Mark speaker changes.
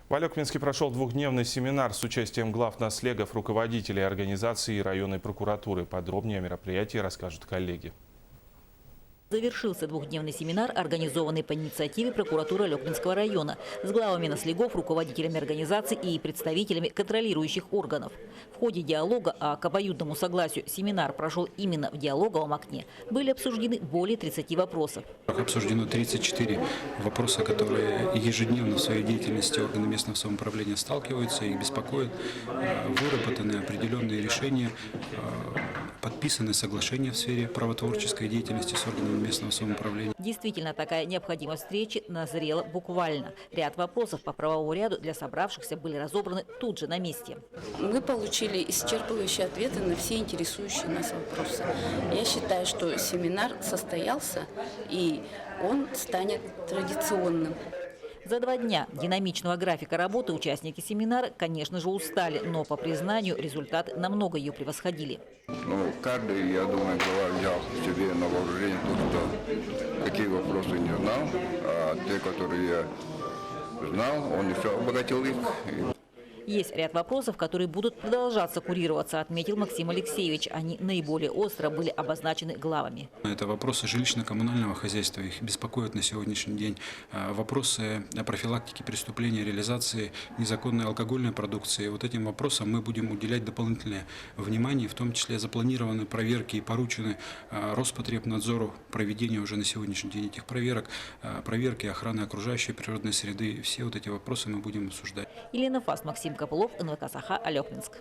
Speaker 1: В Алекминске прошел двухдневный семинар с участием глав наслегов, руководителей организации и районной прокуратуры. Подробнее о мероприятии расскажут коллеги.
Speaker 2: Завершился двухдневный семинар, организованный по инициативе прокуратуры Алекминского района с главами наслегов, руководителями организаций и представителями контролирующих органов. В ходе диалога, к обоюдному согласию семинар прошел именно в диалоговом окне, были обсуждены более 30 вопросов.
Speaker 3: Обсуждено 34 вопроса, которые ежедневно в своей деятельности органы местного самоуправления сталкиваются, их беспокоят. Выработаны определенные решения, подписаны соглашения в сфере правотворческой деятельности с органами местного самоуправления.
Speaker 2: Действительно, такая необходимость встречи назрела буквально. Ряд вопросов по правовому ряду для собравшихся были разобраны тут же на месте.
Speaker 4: Мы получили исчерпывающие ответы на все интересующие нас вопросы. Я считаю, что семинар состоялся и он станет традиционным.
Speaker 2: За 2 дня динамичного графика работы участники семинара, конечно же, устали, но по признанию результаты намного ее превосходили.
Speaker 5: Каждый, я думаю, глава взял себе на вооружение то, что какие вопросы не знал, а те, которые я знал, он еще обогатил их.
Speaker 2: Есть ряд вопросов, которые будут продолжаться курироваться, отметил Максим Алексеевич. Они наиболее остро были обозначены главами.
Speaker 3: Это вопросы жилищно-коммунального хозяйства, их беспокоят на сегодняшний день. Вопросы профилактики преступлений, реализации незаконной алкогольной продукции. Вот этим вопросам мы будем уделять дополнительное внимание, в том числе запланированы проверки и поручены Роспотребнадзору проведение уже на сегодняшний день этих проверок, проверки охраны окружающей природной среды. Все вот эти вопросы мы будем обсуждать.
Speaker 2: Елена Фас, Максим Копылов, НВК «Саха», Алекминск.